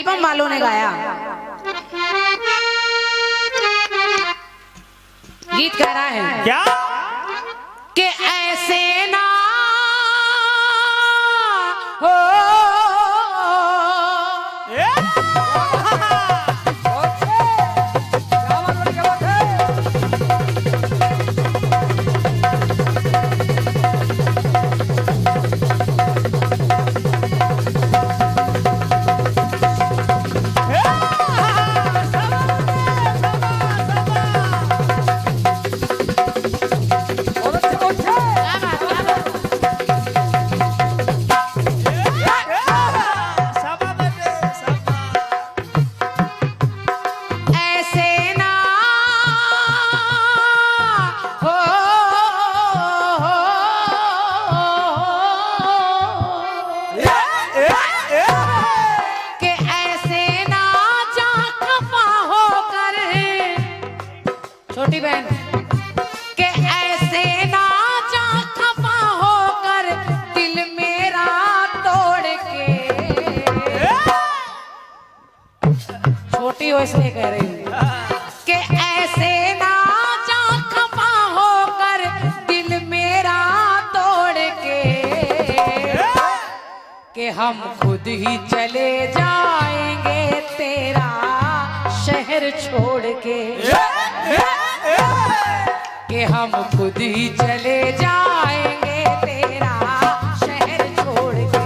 Album वालों ने गाया। गीत कह रहा है क्या कि ऐसे ना हो छोटी बहन के ऐसे ना जा खफा होकर दिल मेरा तोड़ के। छोटी हो इसलिए कह रही हूँ कि ऐसे ना जा खफा होकर दिल मेरा तोड़ के हम खुद ही चले जाएंगे तेरा शहर छोड़ के। कि हम खुद ही चले जाएंगे तेरा शहर छोड़ के।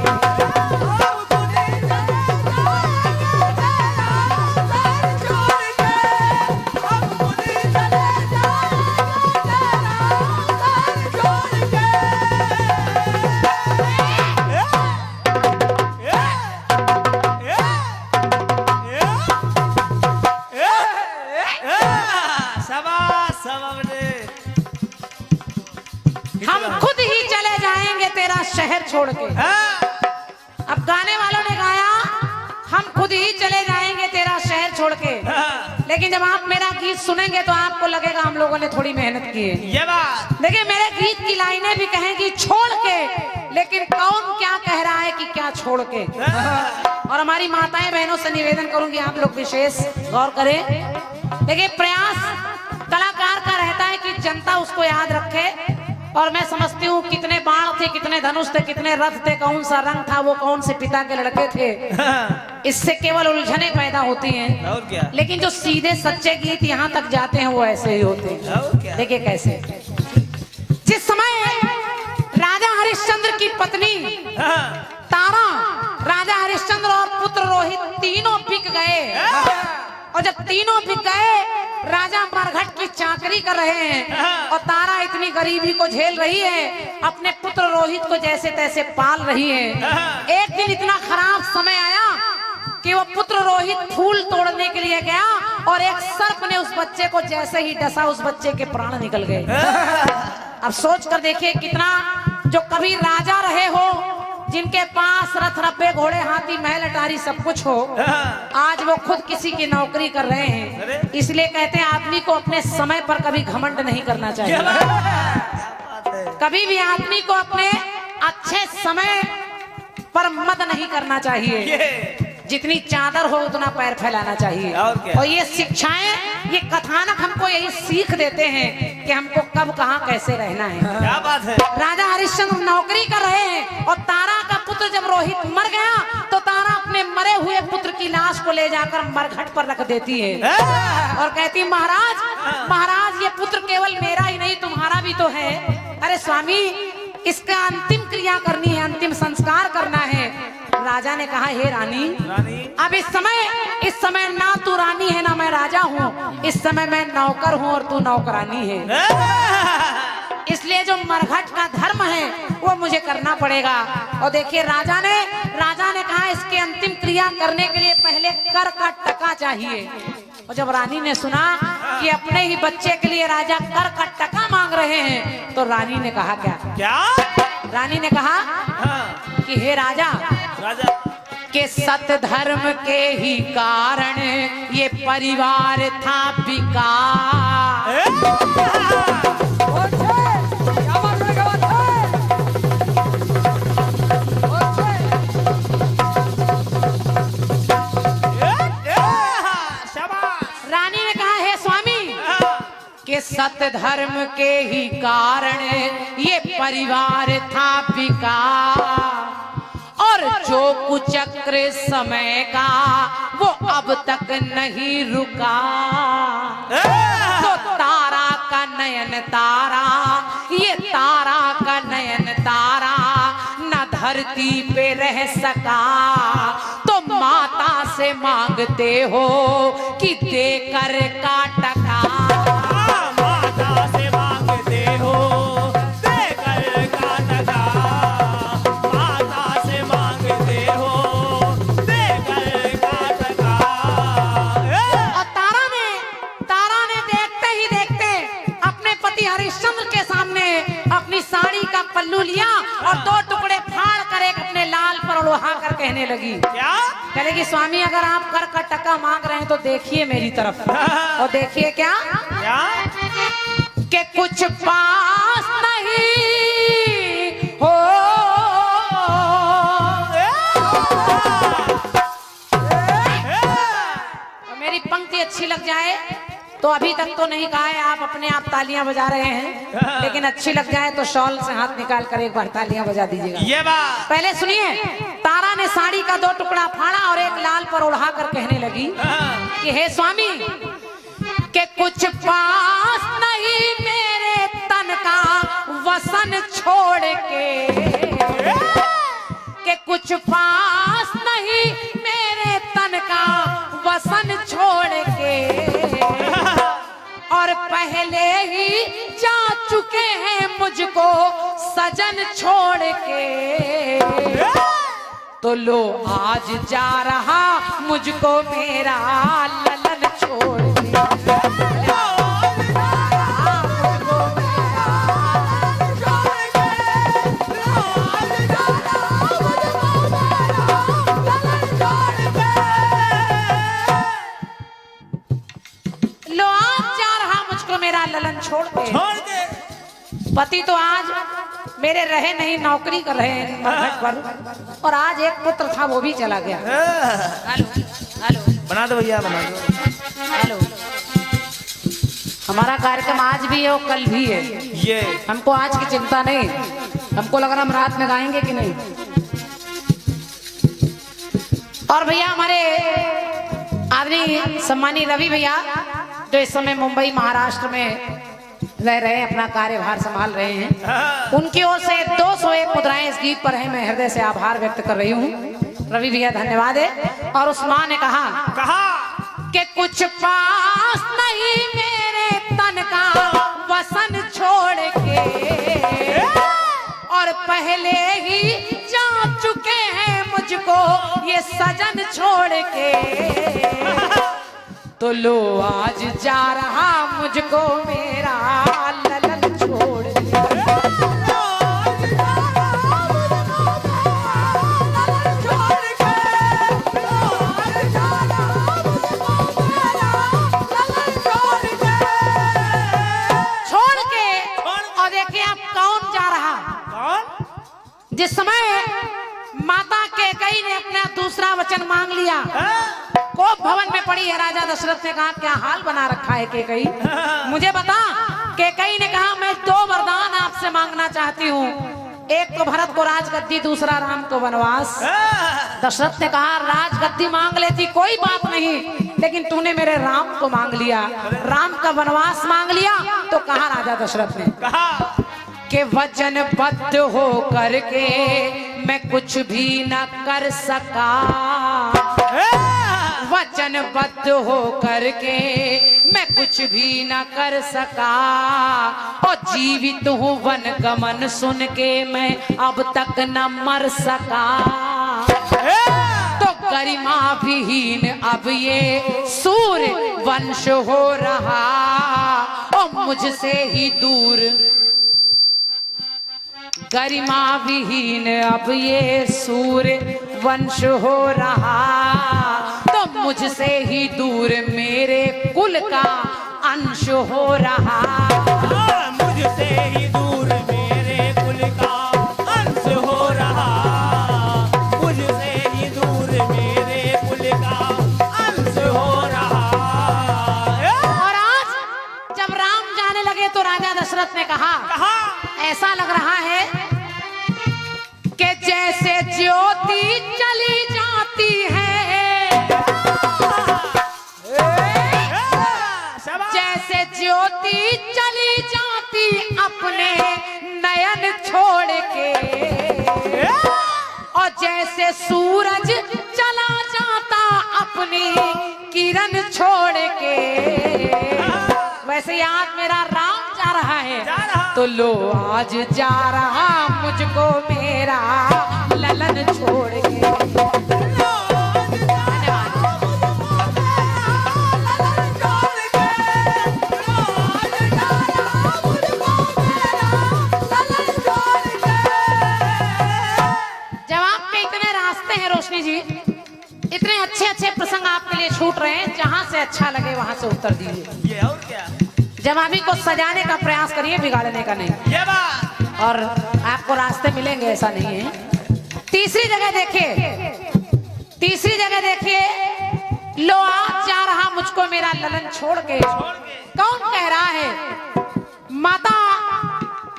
हम खुद ही चले जाएंगे तेरा शहर छोड़ के। अब गाने वालों ने गाया हम खुद ही चले जाएंगे तेरा शहर छोड़ के, लेकिन जब आप मेरा गीत सुनेंगे तो आपको लगेगा हम लोगों ने थोड़ी मेहनत की है। ये बात देखिए मेरे गीत की लाइनें भी कहेंगी छोड़ के, लेकिन कौन क्या कह रहा है कि क्या छोड़ के। और हमारी माताएं बहनों से निवेदन करूंगी आप लोग विशेष गौर करें। देखिए प्रयास कलाकार का रहता है कि जनता उसको याद रखे, और मैं समझती हूँ कितने बाण थे, कितने धनुष थे, कितने रथ थे, कौन सा रंग था, वो कौन से पिता के लड़के थे, इससे केवल उलझने पैदा होती हैं। और क्या? लेकिन जो सीधे सच्चे गीत यहाँ तक जाते हैं वो ऐसे ही होते हैं। देखिए कैसे, जिस समय राजा हरिश्चंद्र की पत्नी तारा, राजा हरिश्चंद्र और पुत्र रोहित तीनों बिक गए, और जब तीनों बिक गए राजा मरघट की चाकरी कर रहे हैं, और तारा इतनी गरीबी को झेल रही है, अपने पुत्र रोहित को जैसे तैसे पाल रही है। एक दिन इतना खराब समय आया कि वो पुत्र रोहित फूल तोड़ने के लिए गया, और एक सर्प ने उस बच्चे को जैसे ही डसा उस बच्चे के प्राण निकल गए। अब सोच कर देखिए कितना, जो कभी राजा रहे हो, जिनके पास रथ रब्बे घोड़े हाथी महल अटारी सब कुछ हो, आज वो खुद किसी की नौकरी कर रहे हैं। इसलिए कहते हैं आदमी को अपने समय पर कभी घमंड नहीं करना चाहिए। कभी भी आदमी को अपने अच्छे समय पर मत नहीं करना चाहिए। जितनी चादर हो उतना पैर फैलाना चाहिए। और ये शिक्षाएं, ये कथानक हमको यही सीख देते हैं कि हमको कब कहाँ कैसे रहना है। क्या बात है। राजा हरिश्चंद्र नौकरी कर रहे हैं, और तारा का पुत्र जब रोहित मर गया तो तारा अपने मरे हुए पुत्र की लाश को ले जाकर मरघट पर रख देती है, और कहती है महाराज महाराज ये पुत्र केवल मेरा ही नहीं तुम्हारा भी तो है। अरे स्वामी इसका अंतिम क्रिया करनी है, अंतिम संस्कार करना है। राजा ने कहा हे रानी, अब इस समय ना तू रानी है ना मैं राजा हूँ, इस समय मैं नौकर हूँ और तू नौकरानी है। इसलिए जो मरघट का धर्म है वो मुझे करना पड़ेगा। और देखिए राजा ने कहा इसके अंतिम क्रिया करने के लिए पहले कर का टका चाहिए। और जब रानी ने सुना कि अपने ही बच्चे के लिए राजा कर का टका मांग रहे हैं, तो रानी ने कहा क्या? रानी ने कहा कि हे राजा के सत धर्म के ही कारण ये परिवार था बिका। सत्य धर्म के ही कारण ये परिवार था बिका, और जो कुचक्र समय का वो अब तक नहीं रुका। तो तारा का नयन तारा, ये तारा का नयन तारा न धरती पे रह सका, तो माता से मांगते हो कि देकर का टका। माता से मांगते हो देकर का टका, माता से मांगते हो देकर का टका। और तारा ने देखते ही देखते अपने पति हरिश्चंद्र के सामने अपनी साड़ी का पल्लू लिया और 2 टुकड़े फाड़ कर एक अपने लाल पर उड़ा कर कहने लगी, क्या कहेगी स्वामी अगर आप कर का टका मांग रहे हैं तो देखिए मेरी तरफ, और देखिए क्या कि कुछ पास नहीं हो। मेरी पंक्ति अच्छी लग जाए तो अभी तक तो नहीं कहा है, आप अपने आप तालियां बजा रहे हैं, लेकिन अच्छी लग जाए तो शॉल से हाथ निकाल कर एक बार तालियां बजा दीजिएगा। ये बात पहले सुनिए, तारा ने साड़ी का 2 टुकड़ा फाड़ा और एक लाल पर उड़ा कर कहने लगी कि हे स्वामी के कुछ पास नहीं मेरे तन का वसन छोड़ के कुछ पास नहीं मेरे तन का वसन छोड़ के, और पहले ही जा चुके हैं मुझको सजन छोड़ के। तो लो आज जा रहा मुझको मेरा ललन छोड़ के। लो आज जा रहा मुझको मेरा ललन छोड़ के। पति तो आज मेरे रहे नहीं, नौकरी कर रहे हैं मरघट पर, और आज एक पुत्र था वो भी चला गया। हेलो हेलो बना दो भैया, बना दो। हेलो, हमारा कार्यक्रम आज भी है और कल भी है, ये हमको आज की चिंता नहीं। हमको लग रहा हम रात में गाएंगे कि नहीं। और भैया हमारे आदरणीय सम्मानीय रवि भैया जो इस समय मुंबई महाराष्ट्र में रह रहे हैं, अपना कार्यभार संभाल रहे हैं, उनकी ओर से 201 मुद्राएं इस गीत पर है। मैं हृदय से आभार व्यक्त कर रही हूँ। रवि भैया धन्यवाद है। और उस माँ ने कहा कि कुछ पास नहीं मेरे तन का वसन छोड़ के, और पहले ही जा चुके हैं मुझको ये सजन छोड़ के। तो लो आज जा रहा मुझको मेरा ललन छोड़ के। और देखिए आप कौन जा रहा। जिस समय माता कैकेयी ने अपना दूसरा वचन मांग लिया, कोप भवन में पड़ी है, राजा दशरथ ने कहा क्या हाल बना रखा है कैकेयी, मुझे बता। कैकेयी ने कहा मैं 2 वरदान आपसे मांगना चाहती हूँ, एक तो भरत को राजगद्दी, दूसरा राम को वनवास। दशरथ ने कहा राजगद्दी मांग लेती कोई बात नहीं, लेकिन तूने मेरे राम को मांग लिया, राम का वनवास मांग लिया। तो कहा राजा दशरथ ने कि वचनबद्ध हो करके मैं कुछ भी न कर सका, वचनबद्ध हो करके मैं कुछ भी न कर सका, और जीवित हूँ वन गमन सुन के मैं अब तक न मर सका। तो गरिमा विहीन अब ये सूर्य वंश हो रहा, और मुझसे ही दूर गरिमा विहीन अब ये सूर्य वंश हो रहा, तो मुझसे ही दूर मेरे कुल का अंश हो रहा। मुझसे ही दूर मेरे कुल का अंश हो रहा, मुझसे ही दूर मेरे कुल का अंश हो रहा। और आज जब राम जाने दशरथ ने कहा, ऐसा लग रहा है कि जैसे ज्योति चली जाती है, जैसे ज्योति चली जाती अपने नयन छोड़ के, और जैसे सूरज चला जाता अपनी किरण छोड़ के, वैसे आज मेरा राम जा रहा है, तो लो आज जा रहा मुझको मेरा ललन छोड़ के। रोशनी जी, इतने अच्छे अच्छे प्रसंग आपके लिए छूट रहे हैं, जहां से अच्छा लगे वहां से उत्तर दीजिए। ये और क्या? जवाबी को सजाने का प्रयास करिए, बिगाड़ने का नहीं। ये बात। और आपको रास्ते मिलेंगे, ऐसा नहीं है। तीसरी जगह देखिए, तीसरी जगह देखिए, लो आज जा रहा मुझको मेरा ललन छोड़ के। कौन कह रहा है? माता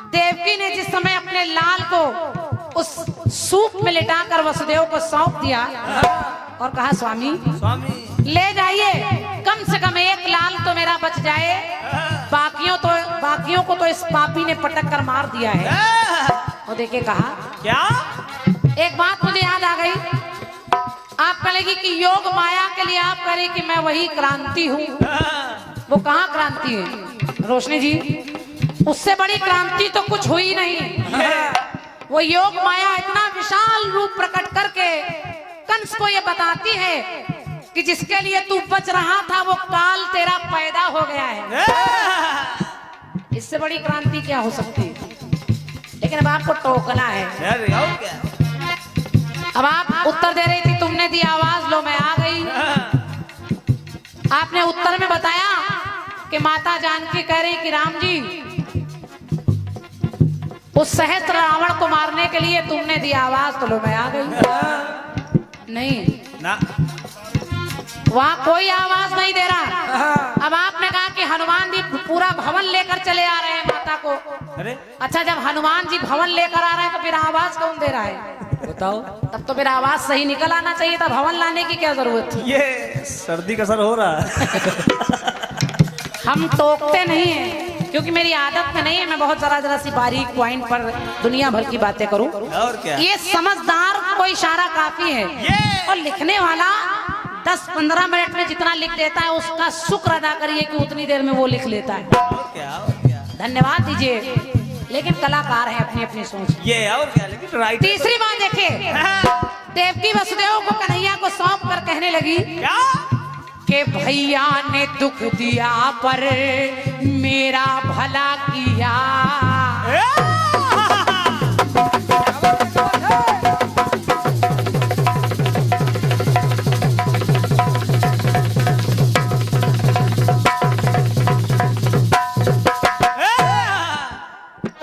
देवकी ने जिस समय अपने लाल को उस सूप में लिटाकर वसुदेव को सौंप दिया और कहा, स्वामी ले जाइए, कम से कम एक लाल तो मेरा बच जाए, बाकियों को तो इस पापी ने पटक कर मार दिया है। और देखिए कहा, क्या? एक बात मुझे याद आ गई। आप कहेगी कि योग माया के लिए आप करें कि मैं वही क्रांति हूँ। वो कहाँ क्रांति है रोशनी जी? उससे बड़ी क्रांति तो कुछ हुई नहीं। वो योग माया इतना विशाल रूप प्रकट करके कंस को ये बताती है कि जिसके लिए तू बच रहा था वो काल तेरा पैदा हो गया है। इससे बड़ी क्रांति क्या हो सकती है? लेकिन अब आपको टोकना है। अब आप उत्तर दे रही थी, तुमने दी आवाज, लो मैं आ गई। आपने उत्तर में बताया कि माता जानकी कह रही कि राम जी, उस सहस्त्र रावण को मारने के लिए तुमने दी आवाज, तो लो मैं आ गई। नहीं ना, वहां कोई आवाज नहीं दे रहा। अब आपने कहा कि हनुमान जी पूरा भवन लेकर चले आ रहे हैं माता को। अरे अच्छा, जब हनुमान जी भवन लेकर आ रहे हैं तो फिर आवाज कौन दे रहा है बताओ? तब तो फिर आवाज सही निकल आना चाहिए था, भवन लाने की क्या जरूरत थी? ये सर्दी का असर हो रहा है। हम टोकते नहीं है, क्योंकि मेरी आदत में नहीं है मैं बहुत जरा सी बारीक पॉइंट पर दुनिया भर की बातें करूं। और क्या? ये समझदार को इशारा काफी है, और लिखने वाला 10-15 मिनट में जितना लिख देता है उसका शुक्र अदा करिए कि उतनी देर में वो लिख लेता है। और क्या? धन्यवाद दीजिए। लेकिन कलाकार है, अपनी अपनी सोच। ये और क्या? लेकिन राइट। तीसरी बात देखिए, देवकी वसुदेव को कन्हैया को सौंप कर कहने लगी क्या? कि भैया ने दुख दिया पर मेरा भला किया।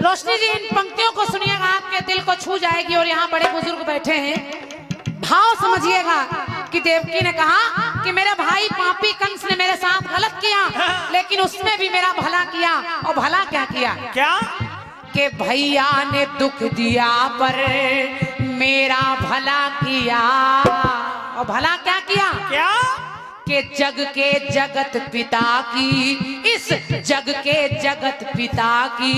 रोशनी जी, इन पंक्तियों को सुनिएगा, आपके दिल को छू जाएगी। और यहाँ बड़े बुजुर्ग बैठे हैं, भाव समझिएगा कि देवकी ने कहा कि मेरे भाई पापी कंस ने मेरे साथ गलत किया, लेकिन उसने भी मेरा भला किया। और भला क्या किया? क्या? कि भैया ने दुख दिया पर मेरा भला किया। और भला क्या किया? क्या? कि जग के जगत पिता की, इस जग के जगत पिता की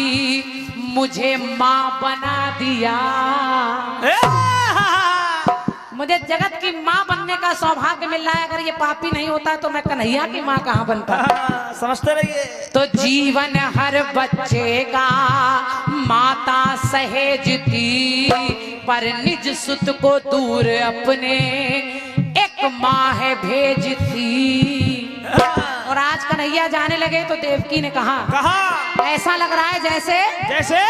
मुझे माँ बना दिया। मुझे जगत की माँ बनने का सौभाग्य मिल रहा है। अगर ये पापी नहीं होता तो मैं कन्हैया की माँ कहाँ बन पाता? समझते रहिए। तो जीवन हर बच्चे का माता सहेजती, पर निज सुत को दूर अपने एक माँ है भेजती। और आज कन्हैया जाने लगे तो देवकी ने कहा, ऐसा लग रहा है जैसे जैसे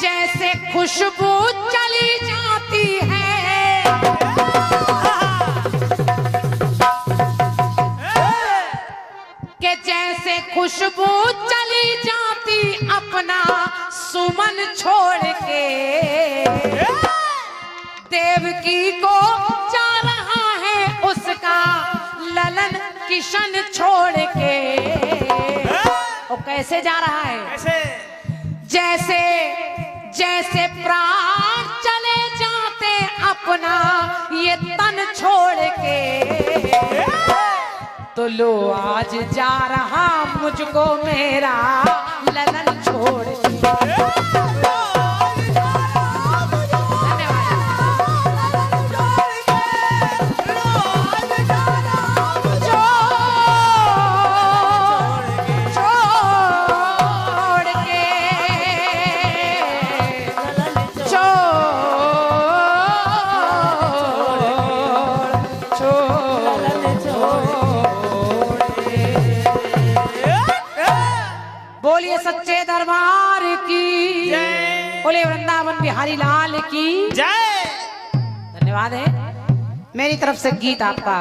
जैसे खुशबू चली जाती है, कि जैसे खुशबू चली जाती अपना सुमन छोड़ के। देवकी को जा रहा है उसका ललन किशन छोड़ के। और कैसे जा रहा है? कैसे? तो लो आज जा रहा मुझको मेरा ललन छोड़ के। बोलिए सच्चे दरबार की जय। बोले वृंदावन बिहारी लाल की जय। धन्यवाद है। मेरी तरफ से गीत आपका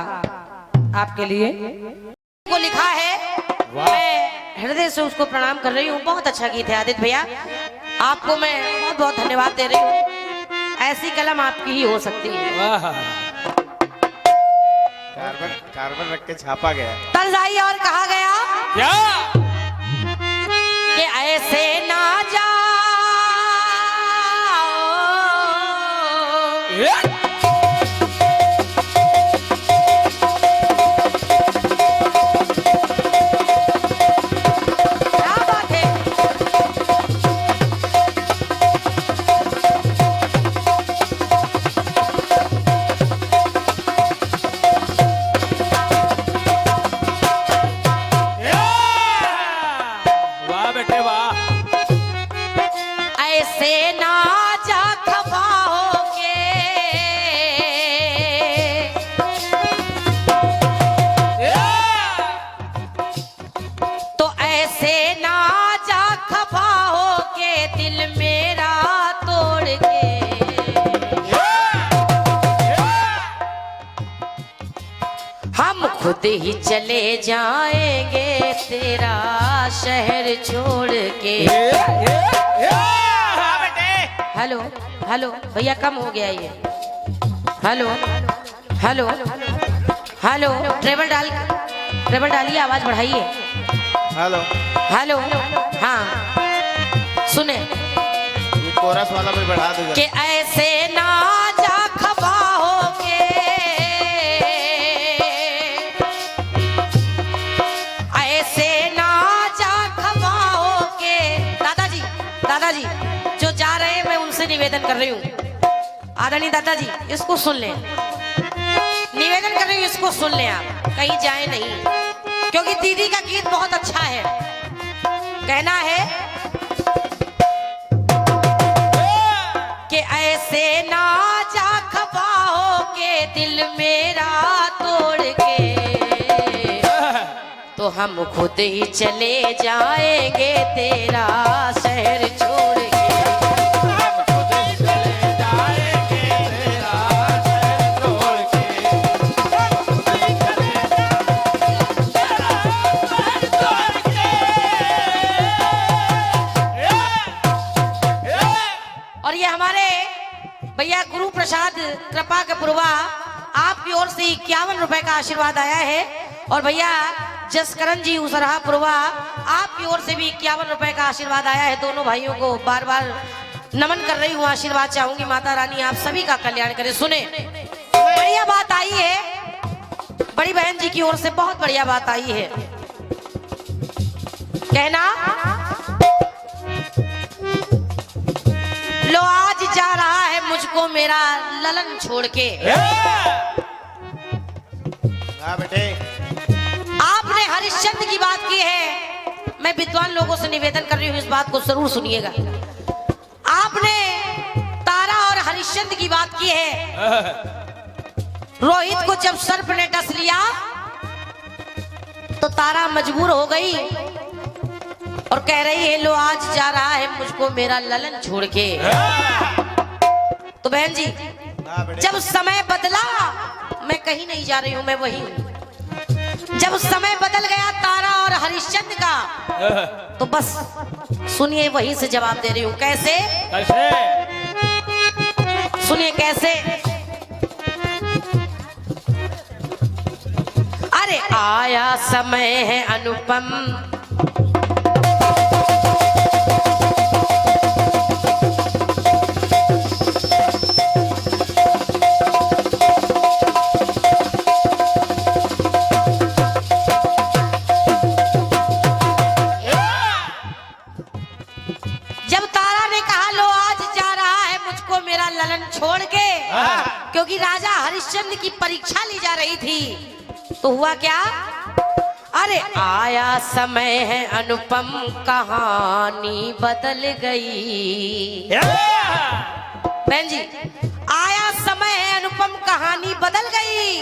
आपके लिए को लिखा है, मैं हृदय से उसको प्रणाम कर रही हूँ। बहुत अच्छा गीत है आदित्य भैया, आपको मैं बहुत बहुत धन्यवाद दे रही हूँ। ऐसी कलम आपकी ही हो सकती है। कार्बन कार्बन रख के छापा गया। तर्ज आई और कहा गया क्या? कि ऐसे ना जाओ, क्या बात है। वाह बेटे वाह। ऐसे ना जा खपाओगे, तो ऐसे ना जा खपाओगे दिल मेरा तोड़ के। हम खुद ही चले जाएंगे तेरा शहर छोड़ के। वाह बेटे। हेलो हेलो भैया कम हो गया ये। हेलो हेलो हेलो ट्रेबल डालिए, आवाज बढ़ाइए। हेलो, हेलो हाँ सुने ये कोरस वाला भी बढ़ा दो कि ऐसे ना जा खपाओगे, ऐसे ना जा खपाओगे। दादाजी दादाजी जो जा रहे हैं मैं उनसे निवेदन कर रही हूँ। आदरणीय दादाजी इसको सुन लें, निवेदन कर रही हूँ इसको सुन लें, आप कहीं जाए नहीं, क्योंकि दीदी का गीत बहुत अच्छा है। कहना है कि ऐसे ना जा खपाओगे दिल मेरा तोड़ के, तो हम खुद ही चले जाएंगे तेरा शहर छोड़ के। और ये हमारे भैया गुरु प्रसाद कृपा के पुरवा आपकी ओर से 51 रुपए का आशीर्वाद आया है। और भैया जसकरण जी उसरहा पुरवा आपकी ओर से भी 51 रुपए का आशीर्वाद आया है। दोनों भाइयों को बार बार नमन कर रही हूँ, आशीर्वाद चाहूंगी। माता रानी आप सभी का कल्याण करे। सुने बढ़िया बात आई है, बड़ी बहन जी की ओर से बहुत बढ़िया बात आई है। कहना लो आज जा रहा है मुझको मेरा ललन छोड़ के। हाँ बेटे, आपने हरिश्चंद्र की बात की है, मैं विद्वान लोगों से निवेदन कर रही हूँ, इस बात को जरूर सुनिएगा। आपने तारा और हरिश्चंद्र की बात की है। रोहित को जब सर्प ने डस लिया तो तारा मजबूर हो गई और कह रही है लो आज जा रहा है मुझको मेरा ललन छोड़ के। तो बहन जी हाँ बेटे, जब समय बदला, मैं कहीं नहीं जा रही हूं, मैं वही हूं। जब समय बदल गया तारा और हरिश्चंद्र का, तो बस सुनिए वहीं से जवाब दे रही हूं। कैसे कैसे? सुनिए कैसे। अरे आया समय है अनुपम, क्योंकि राजा हरिश्चंद्र की परीक्षा ली जा रही थी। तो हुआ क्या, अरे आया समय है अनुपम कहानी बदल गई। बहन जी, आया समय है अनुपम कहानी बदल गई।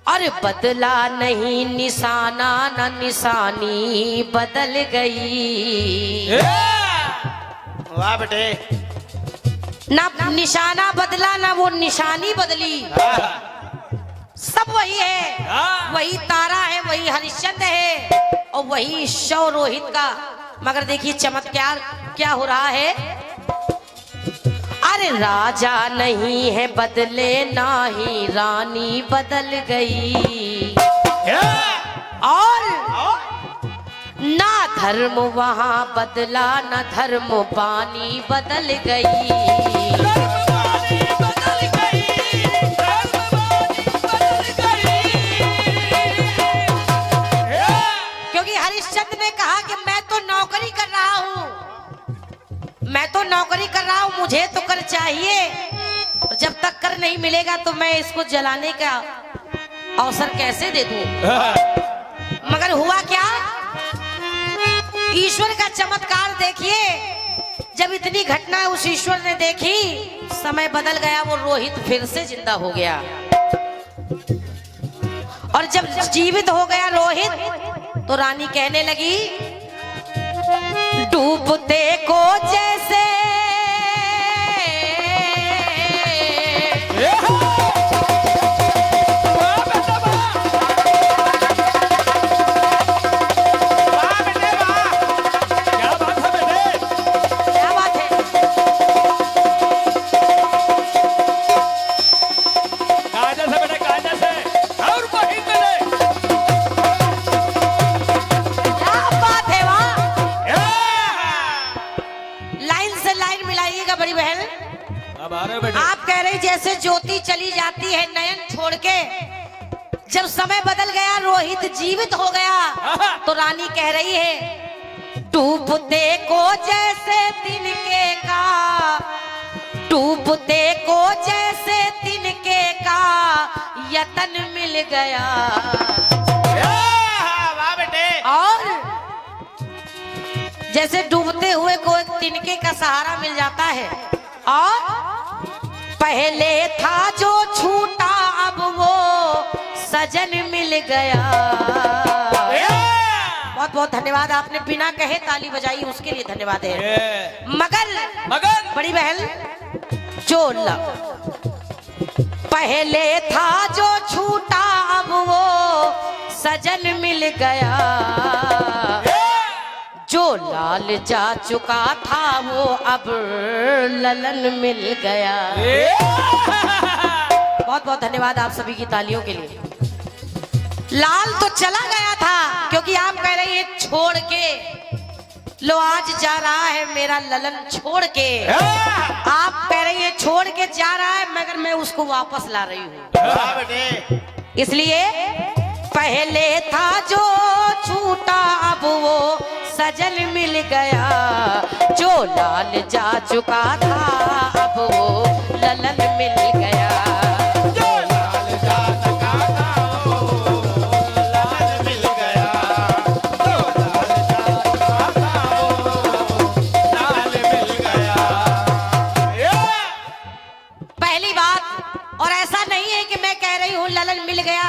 अरे बदला नहीं निशाना न निशानी बदल गई। वाह बेटे। ना निशाना बदला ना वो निशानी बदली, सब वही है। वही तारा है, वही हरिश्चंद्र है और वही शव रोहित का। मगर देखिए चमत्कार क्या हो रहा है। अरे राजा नहीं है बदले ना ही रानी बदल गई। और ना धर्म वहां बदला ना धर्म पानी बदल गई। क्योंकि हरिश्चंद्र ने कहा कि मैं तो नौकरी कर रहा हूं, मैं तो नौकरी कर रहा हूं, मुझे तो कर चाहिए। और जब तक कर नहीं मिलेगा तो मैं इसको जलाने का अवसर कैसे दे दूं। मगर हुआ क्या, ईश्वर का चमत्कार देखिए। जब इतनी घटना उस ईश्वर ने देखी, समय बदल गया, वो रोहित फिर से जिंदा हो गया। और जब जीवित हो गया रोहित, तो रानी कहने लगी, डूबते को जैसे आप कह रही जैसे ज्योति चली जाती है नयन छोड़ के। जब समय बदल गया, रोहित जीवित हो गया, तो रानी कह रही है, डूबते को जैसे तिनके का, डूबते को जैसे तिनके का यतन मिल गया। वाह बेटे। और जैसे डूबते हुए को तिनके का सहारा मिल जाता है, और पहले था जो छूटा अब वो सजन मिल गया। बहुत बहुत धन्यवाद, आपने बिना कहे ताली बजाई, उसके लिए धन्यवाद है। मगर बड़ी बहन, जो पहले था जो छूटा अब वो सजन मिल गया। जो लाल जा चुका था वो अब ललन मिल गया। बहुत बहुत धन्यवाद आप सभी की तालियों के लिए। लाल तो चला गया था, क्योंकि आप कह रही है छोड़ के, लो आज जा रहा है मेरा ललन छोड़ के। आप कह रही है छोड़ के जा रहा है, मगर मैं उसको वापस ला रही हूँ। इसलिए पहले था जो छूटा अब वो सजन मिल गया। जो लाल जा चुका था अब वो ललन मिल गया। जो लाल जा चुका था वो लाल मिल गया। जो लाल जा चुका था वो लाल मिल गया। पहली बात, और ऐसा नहीं है कि मैं कह रही हूँ ललन मिल गया।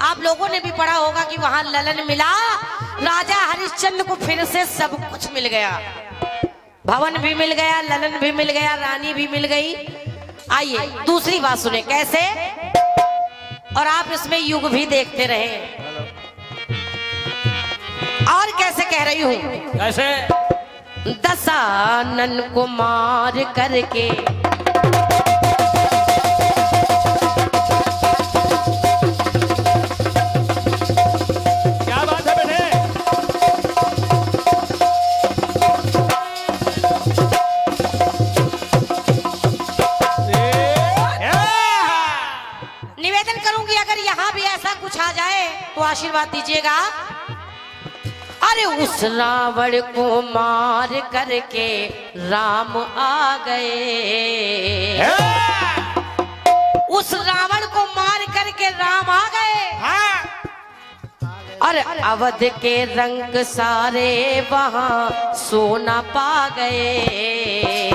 आप लोगों ने भी पढ़ा होगा कि वहां ललन मिला, राजा हरिश्चंद्र को फिर से सब कुछ मिल गया। भवन भी मिल गया, ललन भी मिल गया, रानी भी मिल गई। आइए दूसरी बात सुने कैसे, और आप इसमें युग भी देखते रहे। और कैसे कह रही हूं, कैसे? दशानन को मार करके तो आशीर्वाद दीजिएगा। अरे उस रावण को मार करके राम आ गए। उस रावण को मार करके राम आ गए। हाँ और अवध के रंग सारे वहां सोना पा गए।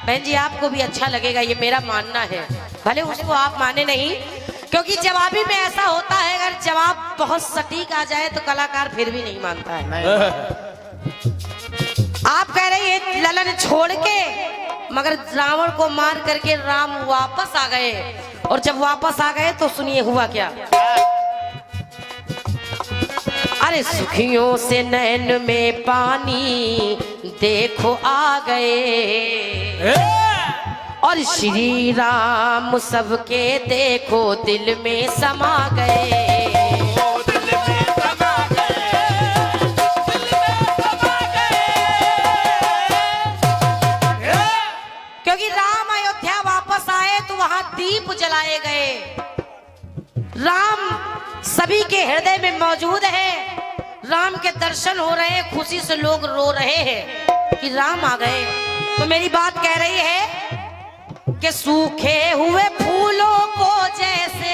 बहन जी आपको भी अच्छा लगेगा, ये मेरा मानना है, भले उसको आप माने नहीं, क्योंकि जवाबी में ऐसा होता है अगर जवाब बहुत सटीक आ जाए तो कलाकार फिर भी नहीं मानता है। आप कह रही है ललन छोड़ के, मगर रावण को मार करके राम वापस आ गए। और जब वापस आ गए तो सुनिए हुआ क्या। अरे सुखियों से नैन में पानी देखो आ गए। और श्री राम सबके देखो दिल में समा गए। क्योंकि राम अयोध्या वापस आए तो वहां दीप जलाए गए। राम सभी के हृदय में मौजूद है। राम के दर्शन हो रहे हैं, खुशी से लोग रो रहे हैं कि राम आ गए। तो मेरी बात कह रही है कि सूखे हुए फूलों को जैसे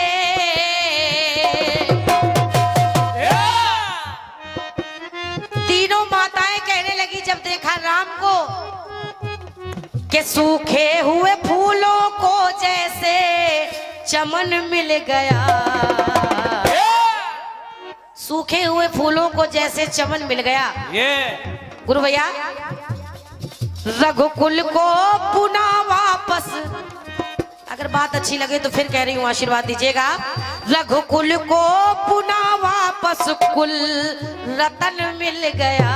तीनों माताएं कहने लगी जब देखा राम को कि सूखे हुए फूलों को जैसे चमन मिल गया। सूखे हुए फूलों को जैसे चमन मिल गया। गुरु भैया रघुकुल को पुनः वापस, अगर बात अच्छी लगे तो फिर कह रही हूं आशीर्वाद दीजिएगा। रघुकुल को पुनः वापस कुल रतन मिल गया।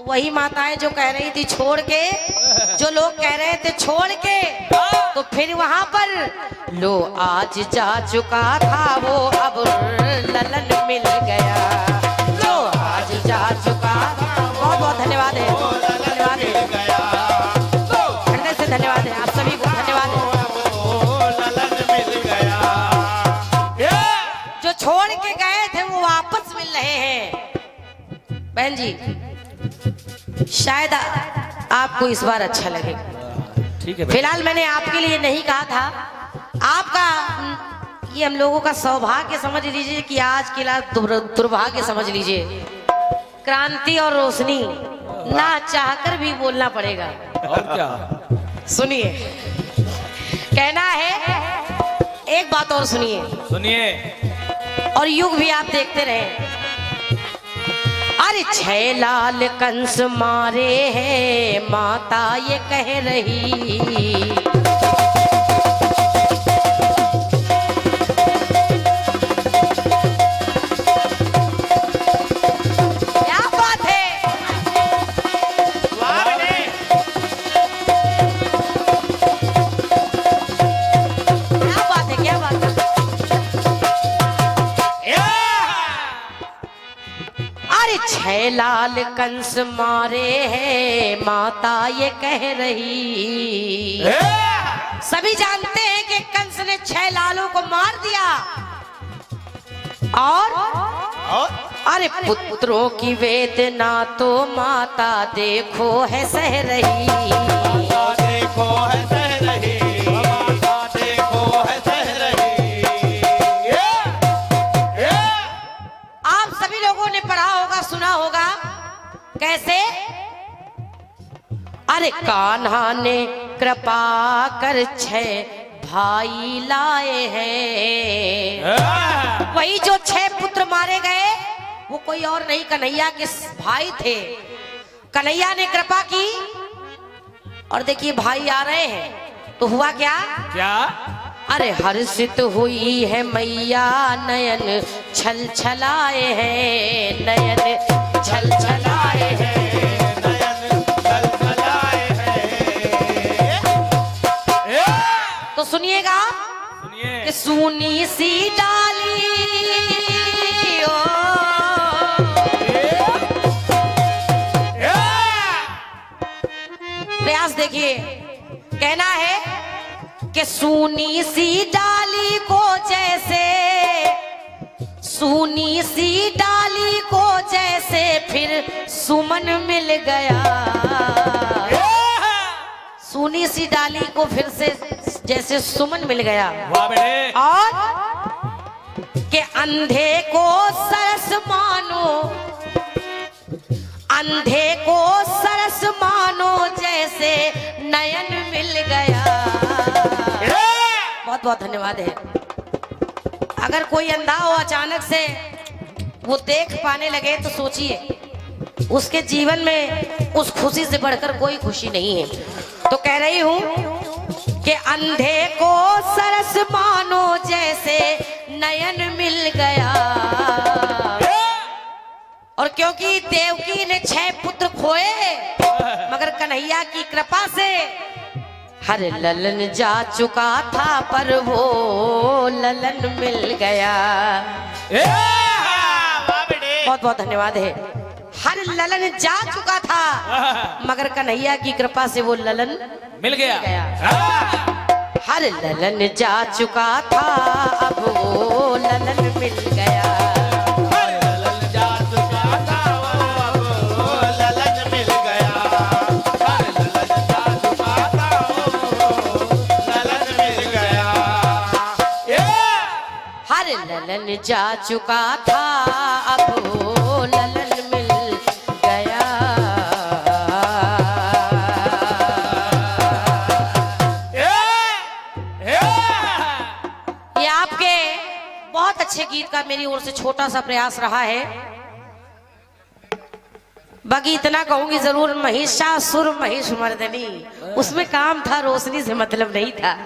वही माताएं जो कह रही थी छोड़ के, जो लोग कह रहे थे छोड़ के, तो फिर वहां पर लो आज जा चुका था वो अब ललन मिल गया। जो आज जा चुका, बहुत बहुत धन्यवाद है, धन्यवाद है, हृदय से धन्यवाद है आप सभी को, धन्यवाद है। जो छोड़ के गए थे वो वापस मिल रहे हैं। बहन जी शायद आपको इस बार अच्छा लगेगा। ठीक है। फिलहाल मैंने आपके लिए नहीं कहा था, आपका ये हम लोगों का सौभाग्य समझ लीजिए कि आज के लिए दुर्भाग्य समझ लीजिए। क्रांति और रोशनी ना चाहकर भी बोलना पड़ेगा। और क्या सुनिए, कहना है एक बात और सुनिए, सुनिए। और युग भी आप देखते रहे। अरे छह लाल कंस मारे हैं माता ये कह रही। क्या बात है, क्या बात है, क्या बात है। अरे छह लाल कंस मारे हैं माता ये कह रही। सभी जानते हैं कि कंस ने 6 लालों को मार दिया। और अरे पुत्रों की वेदना तो माता देखो है सह रही। देखो है सह रही, माता देखो है सह रही। आप सभी लोगों ने पढ़ा होगा, सुना होगा, कैसे अरे कान्हा ने कृपा कर 6 भाई लाए हैं। वही जो 6 पुत्र मारे गए वो कोई और नहीं कन्हैया के भाई थे। कन्हैया ने कृपा की और देखिए भाई आ रहे हैं तो हुआ क्या? क्या? अरे हर्षित हुई है मैया, नयन छल छलाए हैं, नयन छल छलाए हैं। तो सुनिएगा, सुनिए। कि सूनी सी डाली ओ, प्रयास देखिए, कहना है कि सूनी सी डाली को जैसे, सूनी सी डाली को जैसे फिर सुमन मिल गया। सूनी सी डाली को फिर से जैसे सुमन मिल गया। वाह बेटे। और के अंधे को सरस मानो, अंधे को सरस मानो जैसे नयन मिल गया। बहुत बहुत धन्यवाद है। अगर कोई अंधा हो अचानक से वो देख पाने लगे तो सोचिए उसके जीवन में उस खुशी से बढ़कर कोई खुशी नहीं है। तो कह रही हूं कि अंधे को सरस मानो जैसे नयन मिल गया। और क्योंकि देवकी ने 6 पुत्र खोए मगर कन्हैया की कृपा से हर ललन जा चुका था पर वो ललन मिल गया। बहुत बहुत धन्यवाद है। हर ललन जा चुका था मगर कन्हैया की कृपा से वो ललन मिल गया। हर ललन जा चुका था अब वो ललन मिल गया। ललन जा चुका था वो ललन मिल गया। ललन जा चुका था वो ललन मिल गया। हर ललन जा चुका था अब वो ललन मिल गया। ये आपके बहुत अच्छे गीत का मेरी ओर से छोटा सा प्रयास रहा है। बाकी इतना कहूंगी जरूर महिषासुर महिष मर्दनी उसमें काम था, रोशनी से मतलब नहीं था।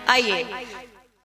आइए